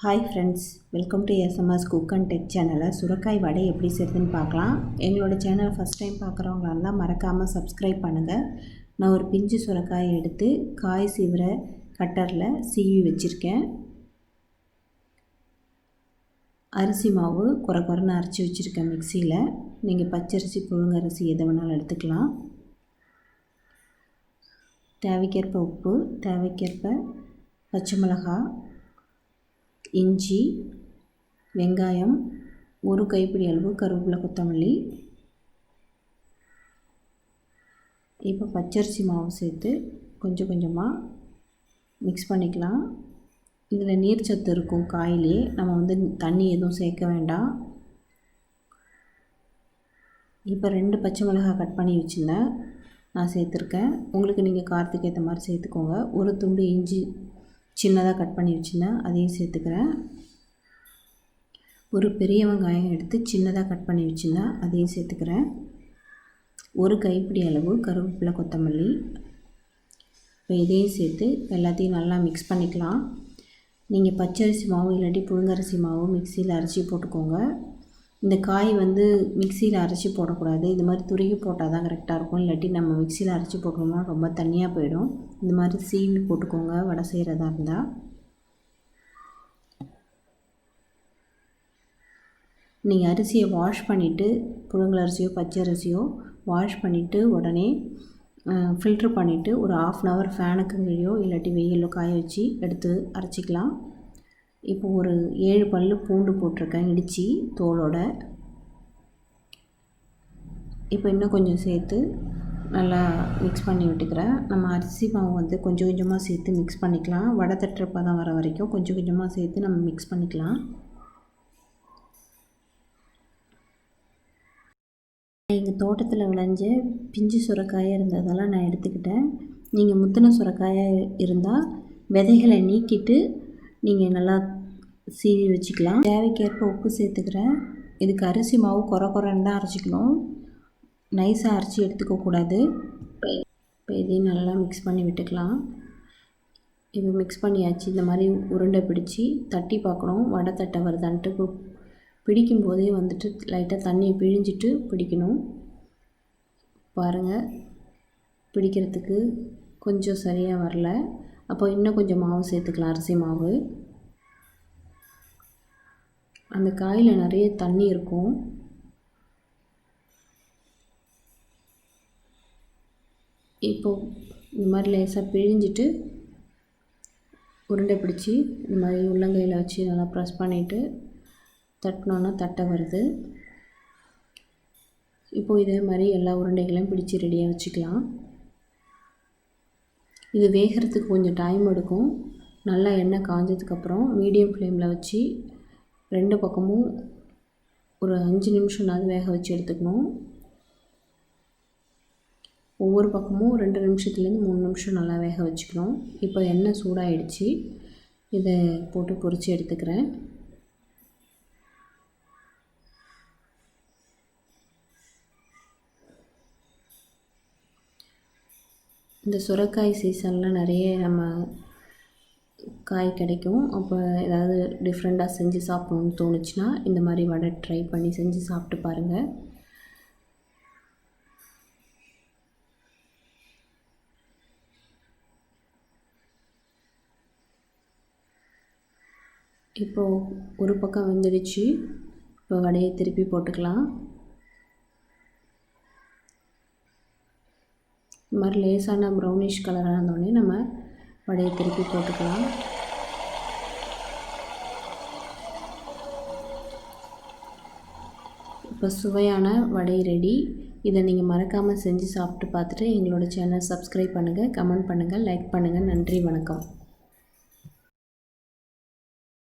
Hi friends, welcome to SMS cook and tech சேனலில் சுரக்காய் வடை எப்படி செய்யுதுன்னு பார்க்கலாம். எங்களோட சேனலை ஃபஸ்ட் டைம் பார்க்குறவங்களாம் மறக்காமல் சப்ஸ்கிரைப் பண்ணுங்கள். நான் ஒரு பிஞ்சு சுரக்காயை எடுத்து காய் சீவிர கட்டரில் சீவி வச்சுருக்கேன். அரிசி மாவு குறைன்னு அரைச்சி வச்சுருக்கேன் மிக்சியில். நீங்கள் பச்சரிசி புழுங்கரிசி எதை வேணாலும் எடுத்துக்கலாம். தேவைக்கேற்ப உப்பு, தேவைக்கேற்ப பச்சை மிளகாய், இஞ்சி, வெங்காயம், ஒரு கைப்பிடி அளவு கருவேப்பிலை, கொத்தமல்லி. இப்போ பச்சரிசி மாவு சேர்த்து கொஞ்சம் கொஞ்சமாக மிக்ஸ் பண்ணிக்கலாம். இதில் நீர் சத்து இருக்கும் காயிலே, நம்ம தண்ணி எதுவும் சேர்க்க வேண்டாம். இப்போ 2 பச்சை மிளகாய் கட் பண்ணி வச்சுருந்தேன், நான் சேர்த்துருக்கேன். உங்களுக்கு நீங்கள் காரத்துக்கு ஏற்ற மாதிரி சேர்த்துக்கோங்க. ஒரு துண்டு இஞ்சி சின்னதாக கட் பண்ணி வச்சுருந்தேன், அதையும் சேர்த்துக்கிறேன். ஒரு பெரிய வெங்காயம் எடுத்து சின்னதாக கட் பண்ணி வச்சுருந்தேன், அதையும் சேர்த்துக்கிறேன். ஒரு கைப்பிடி அளவு கருவேப்பிலை, கொத்தமல்லி. இப்போ இதையும் சேர்த்து எல்லாத்தையும் நல்லா மிக்ஸ் பண்ணிக்கலாம். நீங்கள் பச்சரிசி மாவு இல்லாட்டி புழுங்கரிசி மாவு மிக்சியில் அரைச்சி போட்டுக்கோங்க. இந்த காய் மிக்சியில் அரைச்சி போடக்கூடாது. இது மாதிரி துருகி போட்டால் தான் கரெக்டாக இருக்கும். இல்லாட்டி நம்ம மிக்சியில் அரைச்சி போட்டோம்னா ரொம்ப தண்ணியாக போயிடும். இந்த மாதிரி சீவி போட்டுக்கோங்க வடை செய்கிறதா இருந்தால். நீங்கள் அரிசியை வாஷ் பண்ணிவிட்டு, புழுங்கலரிசியோ பச்சரிசியோ வாஷ் பண்ணிவிட்டு உடனே ஃபில்ட்ரு பண்ணிவிட்டு ஒரு 1/2 hour ஃபேனுக்கு கீழேயோ இல்லாட்டி வெயிலோ காய வச்சு எடுத்து அரைச்சிக்கலாம். இப்போ ஒரு 7 பல் பூண்டு போட்டிருக்கேன் இடித்து தோலோட. இப்போ இன்னும் கொஞ்சம் சேர்த்து நல்லா மிக்ஸ் பண்ணி விட்டுக்கிறேன். நம்ம அரிசி மாவு கொஞ்சம் கொஞ்சமாக சேர்த்து மிக்ஸ் பண்ணிக்கலாம். வடை தட்டுற பதம் வர வரைக்கும் கொஞ்சம் கொஞ்சமாக சேர்த்து நம்ம மிக்ஸ் பண்ணிக்கலாம். எங்கள் தோட்டத்தில் விளைஞ்ச பிஞ்சு சுரக்காயாக இருந்ததெல்லாம் நான் எடுத்துக்கிட்டேன். நீங்கள் முத்தின சுரக்காயாக இருந்தால் விதைகளை நீக்கிட்டு நீங்கள் நல்லா சீவி வச்சுக்கலாம். தேவைக்கேற்ப உப்பு சேர்த்துக்கிறேன். இதுக்கு அரிசி மாவு குறைன்னு தான் அரைச்சிக்கணும், நைஸாக அரைச்சி எடுத்துக்கக்கூடாது. இப்போ இதையும் நல்லா மிக்ஸ் பண்ணி விட்டுக்கலாம். இப்போ மிக்ஸ் பண்ணியாச்சு. இந்த மாதிரி உருண்டை பிடிச்சி தட்டி பார்க்கணும் வடை தட்டை வருதான்ட்டு. பிடிக்கும் போதே லைட்டாக தண்ணியை பிழிஞ்சிட்டு பிடிக்கணும். பாருங்கள், பிடிக்கிறதுக்கு கொஞ்சம் சரியாக வரல. அப்போ இன்னும் கொஞ்சம் மாவு சேர்த்துக்கலாம், அரிசி மாவு. அந்த காயில் நிறைய தண்ணி இருக்கும். இப்போது இந்த மாதிரி லேசாக பிழிஞ்சிட்டு உருண்டை பிடிச்சி இந்த மாதிரி உள்ளங்கையில் வச்சு நல்லா ப்ரெஸ் பண்ணிவிட்டு தட்டினோன்னா தட்டை வருது. இப்போது இதே மாதிரி எல்லா உருண்டைகளையும் பிடிச்சி ரெடியாக வச்சுக்கலாம். இது வேகிறதுக்கு கொஞ்சம் டைம் எடுக்கும். நல்லா எண்ணெய் காஞ்சதுக்கப்புறம் மீடியம் ஃப்ளேமில் வச்சு 2 பக்கமும் ஒரு 5 நிமிஷம்னாவது வேக வச்சு எடுத்துக்கணும். ஒவ்வொரு பக்கமும் 2 நிமிஷத்துலேருந்து 3 நிமிஷம் நல்லா வேக வச்சுக்கணும். இப்போ எண்ணெய் சூடாகிடுச்சு, இதை போட்டு பொரித்து எடுத்துக்கிறேன். இந்த சுரைக்காய் சீசனில் நிறைய நம்ம காய் கிடைக்கும். அப்போ ஏதாவது டிஃப்ரெண்ட்டாக செஞ்சு சாப்பிடணுன்னு தோணுச்சுன்னா இந்த மாதிரி வடை ட்ரை பண்ணி செஞ்சு சாப்பிட்டு பாருங்கள். இப்போது ஒரு பக்கம் வெந்துடுச்சு. இப்போ வடையை திருப்பி போட்டுக்கலாம். இந்த மாதிரி லேசான ப்ரௌனிஷ் கலராக இருந்தோடனே நம்ம வடையை திருப்பி போட்டுக்கலாம். இப்போ சுவையான வடை ரெடி. இதை நீங்கள் மறக்காமல் செஞ்சு சாப்பிட்டு பார்த்துட்டு எங்களோட சேனல் சப்ஸ்கிரைப் பண்ணுங்கள், கமெண்ட் பண்ணுங்கள், லைக் பண்ணுங்கள். நன்றி, வணக்கம்.